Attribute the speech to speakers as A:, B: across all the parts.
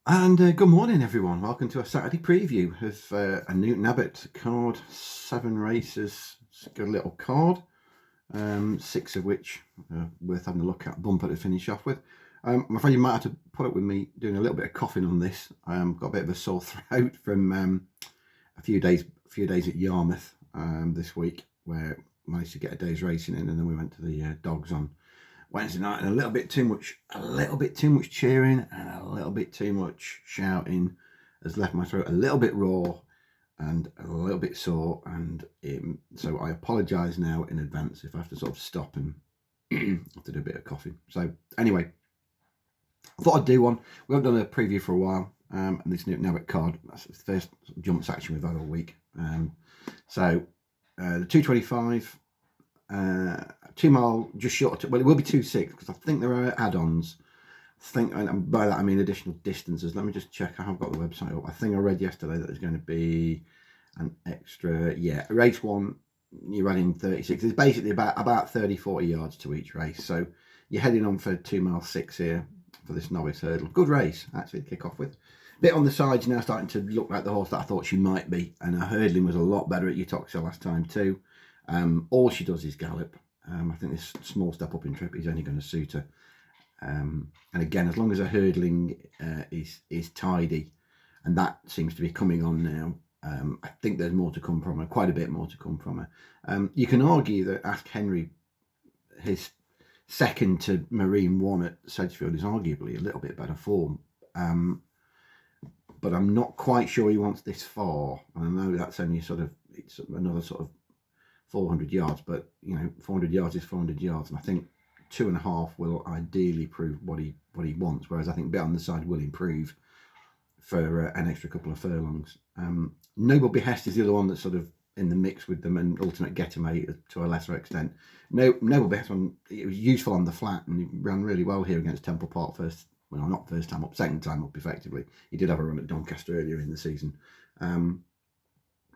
A: And good morning, everyone. Welcome to a Saturday preview of a Newton Abbot card. 7 races. It's a good little card. 6 of which are worth having a look at. Bumper to finish off with. I'm afraid you might have to put up with me doing a little bit of coughing on this. Got a bit of a sore throat from a few days at Yarmouth this week, where I managed to get a day's racing in, and then we went to the dogs on Wednesday night, and a little bit too much cheering and a little bit too much shouting has left my throat a little bit raw and a little bit sore, and so I apologise now in advance if I have to sort of stop and have to do a bit of coughing. So anyway, I thought I'd do one. We haven't done a preview for a while, and this Newton Abbot card, that's the first jumps action we've had all week. So the 225. 2 mile just short. Well, it will be 2.6 because I think there are add-ons. And by that I mean additional distances. Let me just check. I have got the website up. I think I read yesterday that there's going to be an extra. Yeah, race 1 you're running 36. It's basically about 30-40 yards to each race. So you're heading on for 2 mile 6 here for this novice hurdle. Good race actually to kick off with. Bit on the sides now, starting to look like the horse that I thought she might be, and her hurdling was a lot better at Utoxia last time too. All she does is gallop. I think this small step up in trip is only going to suit her. And again, as long as her hurdling is tidy, and that seems to be coming on now, I think there's more to come from her, quite a bit more to come from her. You can argue that Ask Henry, his second to Marine 1 at Sedgefield, is arguably a little bit better form. But I'm not quite sure he wants this far. I know that's only it's another sort of 400 yards, but 400 yards is 400 yards, and I think 2.5 will ideally prove what he wants, whereas I think bit on the side will improve for an extra couple of furlongs. Noble Behest is the other one that's sort of in the mix with them, and Ultimate Getaway to a lesser extent. Noble Behest it was useful on the flat, and he ran really well here against Temple Park not first time up, second time up effectively. He did have a run at Doncaster earlier in the season.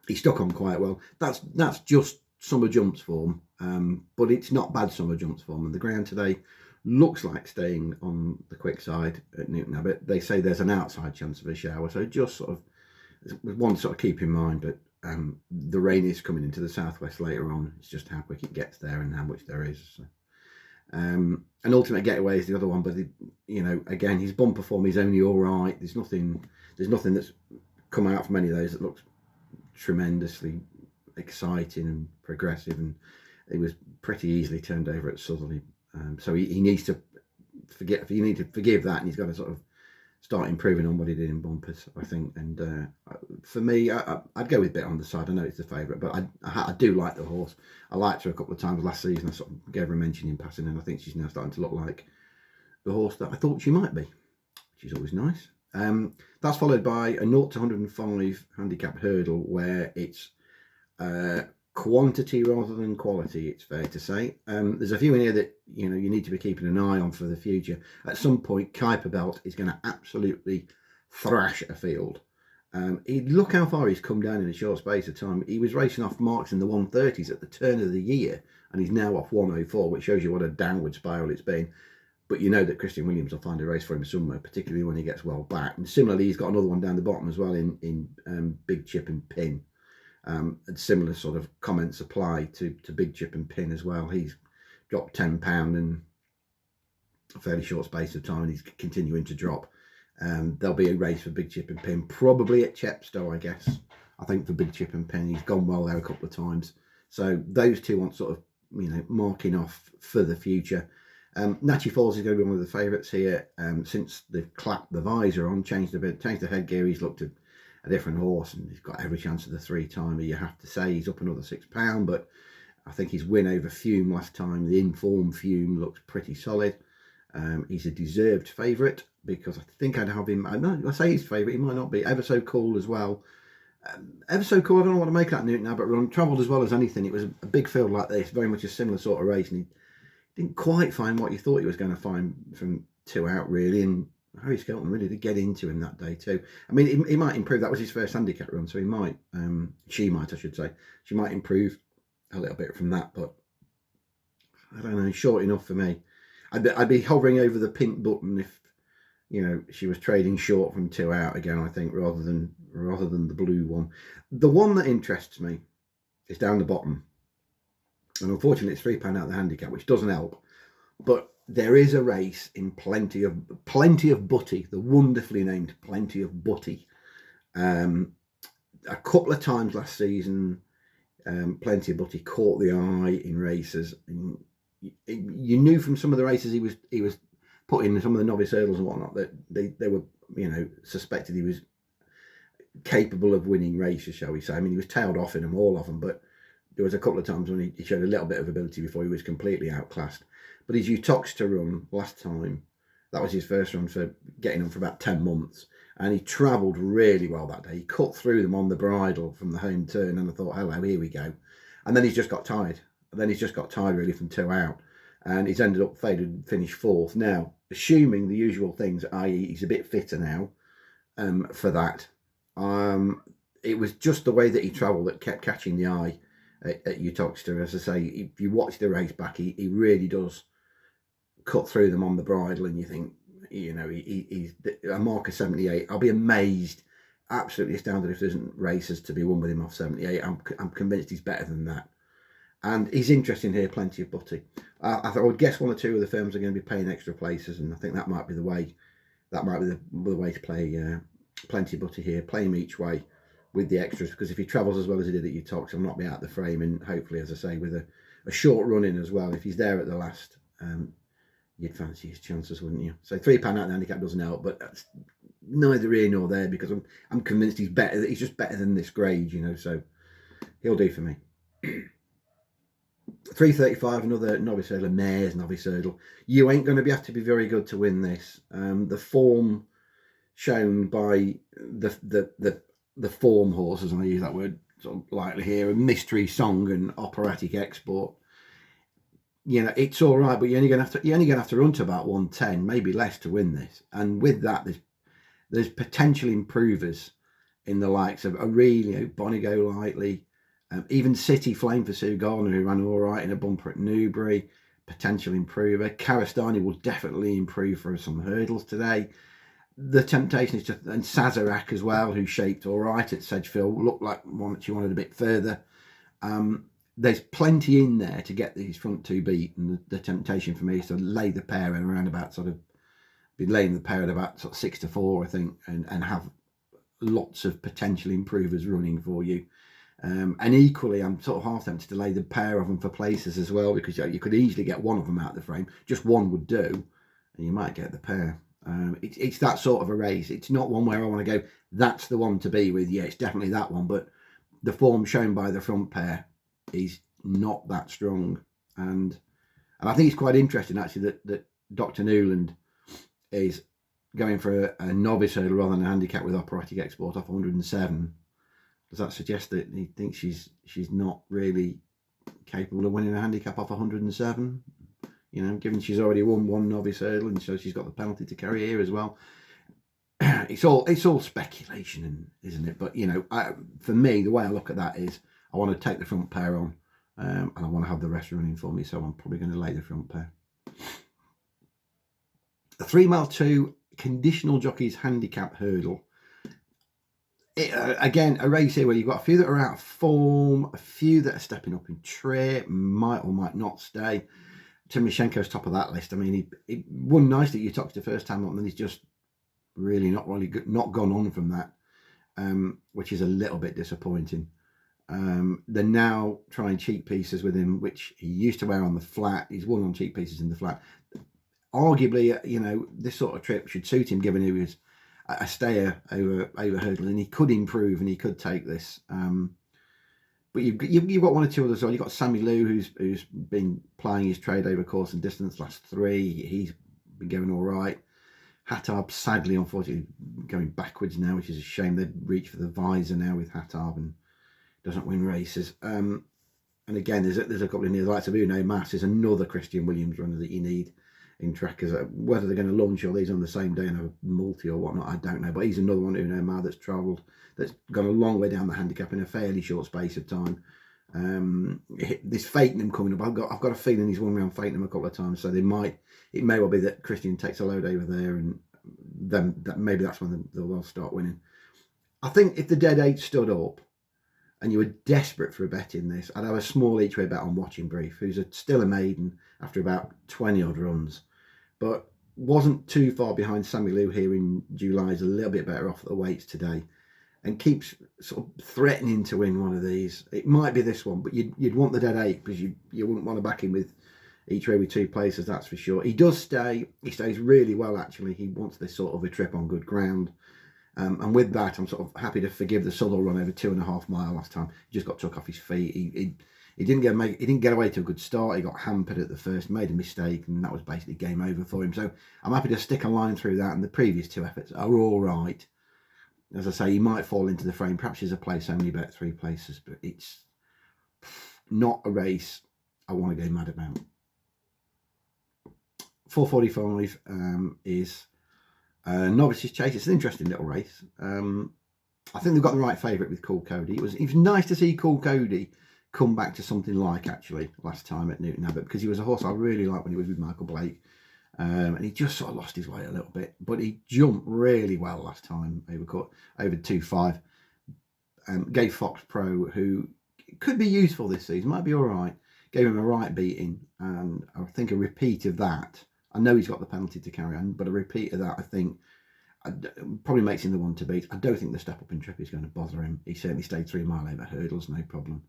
A: He stuck on quite well. That's just summer jumps form, but it's not bad summer jumps form, and the ground today looks like staying on the quick side at Newton Abbot. They say there's an outside chance of a shower, so just sort of one to sort of keep in mind, but the rain is coming into the southwest later on. It's just how quick it gets there and how much there is. So. An Ultimate Getaway is the other one, but again, his bumper form is only all right. There's nothing that's come out from any of those that looks tremendously exciting and progressive, and it was pretty easily turned over at Sutherley. So he needs to forgive that, and he's got to sort of start improving on what he did in bumpers, I think. And for me, I'd go with Bit on the side. I know it's the favourite, but I do like the horse. I liked her a couple of times last season. I sort of gave her a mention in passing, and I think she's now starting to look like the horse that I thought she might be, which is always nice. That's followed by a 0 to 105 handicap hurdle, where it's quantity rather than quality, it's fair to say. There's a few in here that you need to be keeping an eye on for the future. At some point, Kuiper Belt is going to absolutely thrash a field. Look how far he's come down in a short space of time. He was racing off marks in the 130s at the turn of the year, and he's now off 104, which shows you what a downward spiral it's been. But you know that Christian Williams will find a race for him somewhere, particularly when he gets well back. And similarly, he's got another one down the bottom as well in Big Chip and Pin. And similar sort of comments apply to Big Chip and Pin as well. He's dropped £10 in a fairly short space of time, and he's continuing to drop. There'll be a race for Big Chip and Pin, probably at Chepstow, I guess. I think for Big Chip and Pin, he's gone well there a couple of times. So those two want sort of, marking off for the future. Natchy Falls is going to be one of the favourites here. Since they've clapped the visor on, changed the headgear, he's looked at a different horse, and he's got every chance of the 3-timer. You have to say he's up another £6, but I think his win over Fume last time, the informed Fume, looks pretty solid. He's a deserved favourite, because I think I'd have him. I say he's favourite, he might not be. Ever So Cool as well. Ever So Cool, I don't know what to make of that Newton Abbot run. Travelled as well as anything. It was a big field like this, very much a similar sort of race, and he didn't quite find what you thought he was going to find from 2 out, really. And Harry Skelton really did get into him that day too. I mean, he might improve. That was his first handicap run, so she might improve a little bit from that. But I don't know, short enough for me. I'd be hovering over the pink button if you know, she was trading short from 2 out again, I think, rather than the blue one. The one that interests me is down the bottom, and unfortunately it's £3 out of the handicap, which doesn't help. But there is a race in Plenty of Butty, the wonderfully named Plenty of Butty. A couple of times last season, Plenty of Butty caught the eye in races. And you knew from some of the races he was put in, some of the novice hurdles and whatnot, that they were, you know, suspected he was capable of winning races, shall we say. I mean, he was tailed off in them, all of them, but there was a couple of times when he showed a little bit of ability before he was completely outclassed. But his Utoxeter run last time, that was his first run for getting on for about 10 months. And he travelled really well that day. He cut through them on the bridle from the home turn, and I thought, hello, here we go. And then he's just got tired. Really from 2 out. And he's ended up finished 4th. Now, assuming the usual things, i.e. he's a bit fitter now for that. It was just the way that he travelled that kept catching the eye at Utoxeter. As I say, if you watch the race back, he really does cut through them on the bridle, and you think, you know, he's a mark of 78. I'll be amazed, absolutely astounded, if there isn't races to be won with him off 78. I'm convinced he's better than that. And he's interesting here, Plenty of Butty. I would guess 1 or 2 of the firms are going to be paying extra places, and I think that might be the way. That might be the way to play Plenty of Butty here. Play him each way with the extras, because if he travels as well as he did at Utox, he'll not be out of the frame, and hopefully, as I say, with a short run in as well. If he's there at the last, you'd fancy his chances, wouldn't you? So £3 out the handicap doesn't help, but that's neither here nor there, because I'm convinced he's better. He's just better than this grade, you know. So he'll do for me. 335, another novice hurdle, mare's novice hurdle. You ain't going to have to be very good to win this. The form shown by the form horses, and I use that word sort of lightly here, and Mystery Song and Operatic Export, you know, it's all right, but you're only going to have to run to about 110, maybe less, to win this. And with that, there's potential improvers in the likes of Aurelio, Bonnie Go Lightly, even City Flame for Sue Gardner, who ran all right in a bumper at Newbury. Potential improver. Karastani will definitely improve for some hurdles today. The temptation is just, and Sazerac as well, who shaped all right at Sedgefield, looked like one that she wanted a bit further. There's plenty in there to get these front 2 beat, and the temptation for me is to lay the pair at around about be laying the pair at about 6 to 4, I think, and have lots of potential improvers running for you. And equally, I'm sort of half tempted to lay the pair of them for places as well, because you could easily get one of them out of the frame. Just one would do, and you might get the pair. It's that sort of a race. It's not one where I want to go, that's the one to be with. Yeah, it's definitely that one, but the form shown by the front pair is not that strong. And I think it's quite interesting, actually, that Dr. Newland is going for a novice hurdle rather than a handicap with Operatic Export off 107. Does that suggest that he thinks she's not really capable of winning a handicap off 107? You know, given she's already won 1 novice hurdle, and so she's got the penalty to carry here as well. It's all speculation, isn't it? But, you know, for me, the way I look at that is I want to take the front pair on, and I want to have the rest running for me, so I'm probably going to lay the front pair. The 3 mile 2 conditional jockeys handicap hurdle. Again, a race here where you've got a few that are out of form, a few that are stepping up in trip, might or might not stay. Timoshenko's top of that list. I mean, he won nicely at Utox the first time up, and then he's just really not gone on from that, which is a little bit disappointing. They're now trying cheek pieces with him, which he used to wear on the flat. He's won on cheek pieces in the flat. Arguably, you know, this sort of trip should suit him, given he was a stayer over hurdle, and he could improve and he could take this. But you've got 1 or 2 others. You've got Sammy Lou, who's been plying his trade over course and distance last 3. He's been going all right. Hattab, sadly, unfortunately, going backwards now, which is a shame. They'd reach for the visor now with Hattab and doesn't win races. And again, there's a couple in here. The likes of Uno Mas is another Christian Williams runner that you need in trackers. Whether they're going to launch all these on the same day in a multi or whatnot, I don't know. But he's another one, Uno Mas, that's travelled, that's gone a long way down the handicap in a fairly short space of time. This Fakenham coming up, I've got a feeling he's won around Fakenham a couple of times, so it may well be that Christian takes a load over there and then maybe that's when they'll start winning. I think if the Dead 8 stood up and you were desperate for a bet in this, I'd have a small each way bet on Watching Brief, who's still a maiden after about 20 odd runs, but wasn't too far behind Sammy Lou here in July. Is a little bit better off at the weights today, and keeps sort of threatening to win one of these. It might be this one, but you'd want the Dead 8 because you wouldn't want to back him with each way with 2 places, that's for sure. He does stay. He stays really well, actually. He wants this sort of a trip on good ground. And with that, I'm sort of happy to forgive the Southall run over 2.5 mile last time. He just got took off his feet. He didn't get away to a good start. He got hampered at the first, made a mistake, and that was basically game over for him. So I'm happy to stick a line through that, and the previous 2 efforts are all right. As I say, he might fall into the frame. Perhaps there's a place only bet 3 places, but it's not a race I want to go mad about. 4:45 is Novice's Chase. It's an interesting little race. I think they've got the right favourite with Cool Cody. It was nice to see Cool Cody come back to something like actually last time at Newton Abbot, because he was a horse I really liked when he was with Michael Blake, and he just sort of lost his way a little bit, but he jumped really well last time over 2.5. Gave Fox Pro, who could be useful this season, might be all right, gave him a right beating, and I think a repeat of that. I know he's got the penalty to carry on, but a repeat of that, I think, probably makes him the one to beat. I don't think the step up in trip is going to bother him. He certainly stayed 3 mile over hurdles, no problem.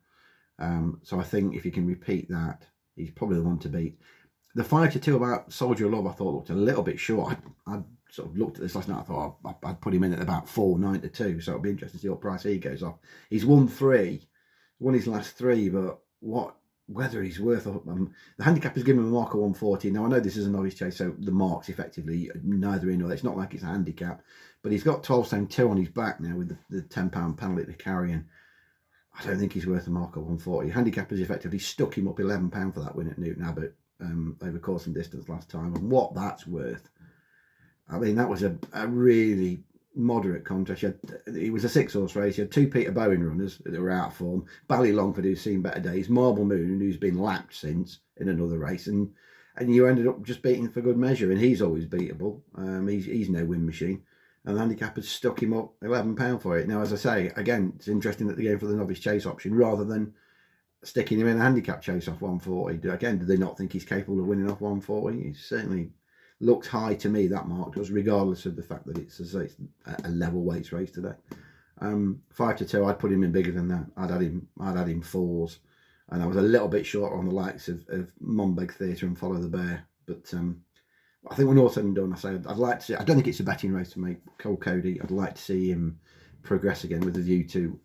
A: So I think if you can repeat that, he's probably the one to beat. The 5-2 about Soldier of Love, I thought looked a little bit short. I sort of looked at this last night. I thought I'd put him in at about 4.9-2. So it'll be interesting to see what price he goes off. He's won his last 3, but whether he's worth the handicap has given him a mark of 140. Now I know this is a novice chase, so the mark's effectively neither in or it's not like it's a handicap, but he's got 12 stone 2 on his back now with the £10 penalty to carry in. I don't think he's worth a mark of 140. Handicap has effectively stuck him up £11 for that win at Newton Abbot over course and distance last time, and what that's worth. I mean, that was a really moderate contest. It was a 6-horse race. You had 2 Peter Bowen runners that were out of form, Ballylongford, who's seen better days, Marble Moon, who's been lapped since in another race, and you ended up just beating for good measure, and he's always beatable. He's no win machine, and the handicap has stuck him up £11 for it. Now, as I say, again, it's interesting that they're going for the novice chase option rather than sticking him in a handicap chase off 140. Again, do they not think he's capable of winning off 140? He certainly looks high to me, that mark does, regardless of the fact that it's a level weights race today. 5-2, I'd put him in bigger than that. I'd had him 4s, and I was a little bit short on the likes of Monbeg Theatre and Follow the Bear. But I think when all said and done, I'd like to see. I don't think it's a betting race to make Cole Cody. I'd like to see him progress again with a view to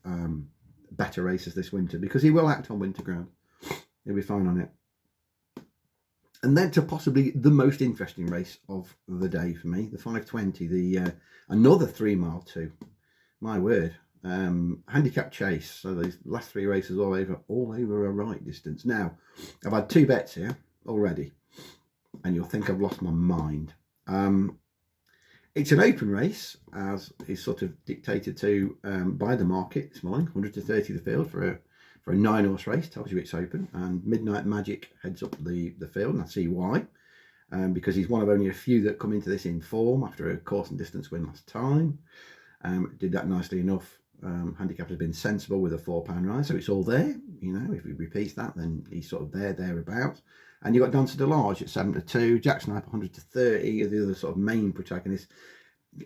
A: better races this winter, because he will act on winter ground. He'll be fine on it. And then to possibly the most interesting race of the day for me, the 5:20, another 3 mile 2. My word, handicap chase. So these last 3 races all over a right distance. Now, I've had 2 bets here already, and you'll think I've lost my mind. It's an open race, as is sort of dictated to by the market this morning. 100 to 30 the field for a 9-horse race, tells you it's open, and Midnight Magic heads up the field, and I see why, because he's one of only a few that come into this in form after a course and distance win last time. Did that nicely enough. Handicap has been sensible with a £4 rise, so it's all there. You know, if he repeats that, then he's sort of thereabouts. And you've got Dancer de Large at 7-2, Jack Snipe 100 to 30 are the other sort of main protagonists.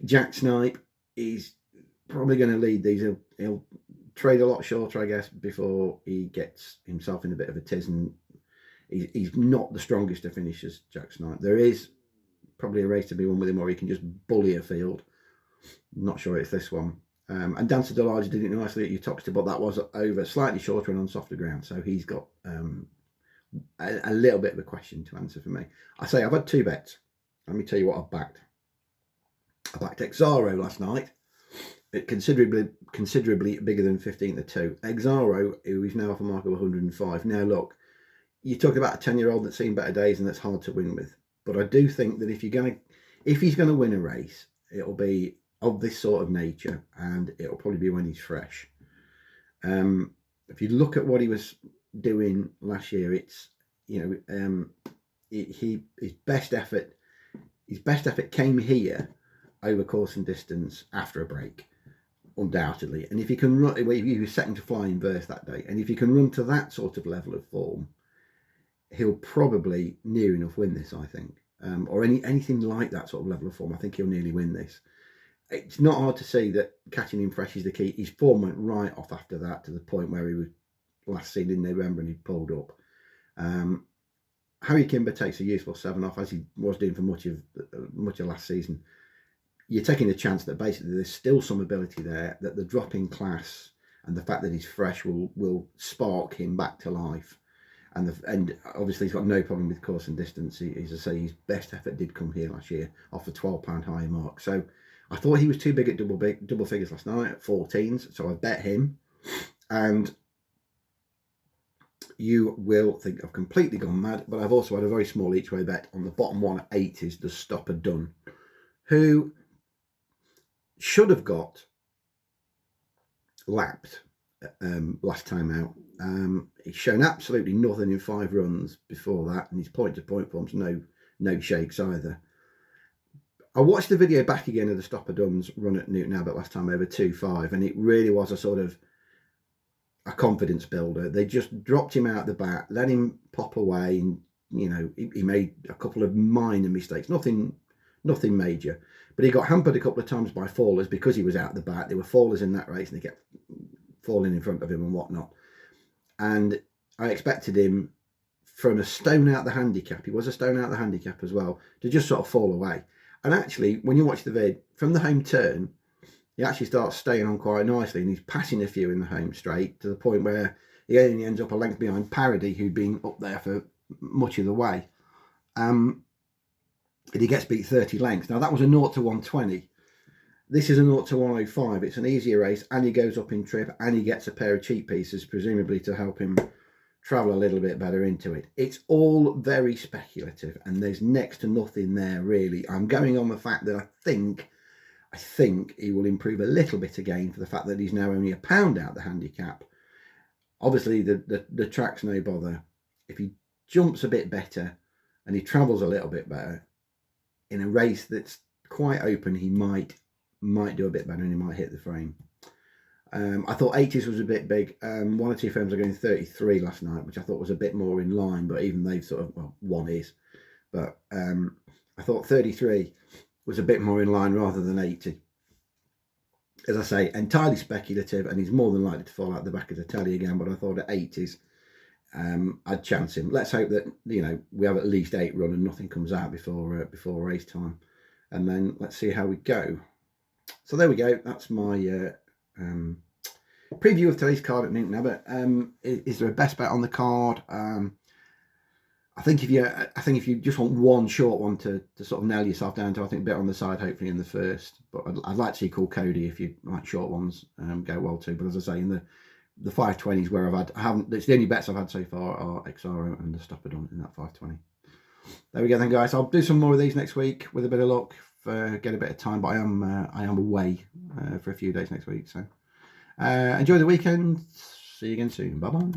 A: Jack Snipe is probably going to lead these. He'll trade a lot shorter, I guess, before he gets himself in a bit of a tiz, and he's not the strongest of finishers, Jack Snipe. There is probably a race to be won with him, or he can just bully a field. Not sure it's this one. And Dancer de Large did it nicely at Uttoxeter, but that was over slightly shorter and on softer ground, so he's got a little bit of a question to answer for me. I say I've had 2 bets. Let me tell you what I've backed. I backed Exaro last night. It considerably bigger than 15-2. Exaro, who is now off a mark of 105. Now look, you're talking about a 10-year-old that's seen better days and that's hard to win with. But I do think that if he's going to win a race, it'll be of this sort of nature, and it'll probably be when he's fresh. If you look at what he was doing last year, it's, you know, his best effort came here over course and distance after a break, undoubtedly. And if he can run, he was second to flying verse that day, and if he can run to that sort of level of form, he'll probably near enough win this, I think. Or anything like that sort of level of form, I think he'll nearly win this. It's not hard to see that catching him fresh is the key. His form went right off after that, to the point where he was last seen in November and he pulled up. Harry Kimber takes a useful 7 off, as he was doing for much of last season. You're taking a chance that basically there's still some ability there, that the drop in class and the fact that he's fresh will spark him back to life. And obviously he's got no problem with course and distance. As I say, his best effort did come here last year off the £12 higher mark. So I thought he was too big at double figures last night at 14s, so I bet him. And you will think I've completely gone mad, but I've also had a very small each way bet on the bottom one at 80s, the Stopper Done, who should have got lapped last time out. He's shown absolutely nothing in 5 runs before that, and his point-to-point form's no shakes either. I watched the video back again of the Stopper Duns run at Newton Abbot last time over 2.5, and it really was a sort of a confidence builder. They just dropped him out the bat, let him pop away, and he made a couple of minor mistakes, nothing major, but he got hampered a couple of times by fallers because he was out the bat. There were fallers in that race and they kept falling in front of him and whatnot, and I expected him from a stone out the handicap, he was a stone out the handicap as well, to just sort of fall away. And actually, when you watch the vid, from the home turn, he actually starts staying on quite nicely, and he's passing a few in the home straight, to the point where he only ends up a length behind Parody, who'd been up there for much of the way. And he gets beat 30 lengths. Now, that was a 0 to 120. This is a 0 to 105. It's an easier race, and he goes up in trip, and he gets a pair of cheap pieces, presumably to help him travel a little bit better into it. It's all very speculative, and there's next to nothing there, really. I'm going on the fact that I think he will improve a little bit again, for the fact that he's now only £1 out the handicap. Obviously, the track's no bother. If he jumps a bit better and he travels a little bit better in a race that's quite open, he might do a bit better, and he might hit the frame. I thought 80s was a bit big. One or two firms are going 33 last night, which I thought was a bit more in line, but even they've sort of, well, one is. But I thought 33 was a bit more in line rather than 80. As I say, entirely speculative, and he's more than likely to fall out the back of the telly again, but I thought at 80s, I'd chance him. Let's hope that, we have at least 8 run and nothing comes out before race time. And then let's see how we go. So there we go. That's my preview of today's card at Newton Abbot. Is there a best bet on the card? I think if you just want one short one to sort of nail yourself down to, I think bet on the side, hopefully in the first. But I'd like to see Call Cody if you like short ones, go well too. But as I say, in the 520s where it's the only bets I've had so far are XRO and the Stopper Done in that 520. There we go then, guys. I'll do some more of these next week with a bit of luck. Get a bit of time, but I am away for a few days next week. So enjoy the weekend. See you again soon. Bye bye.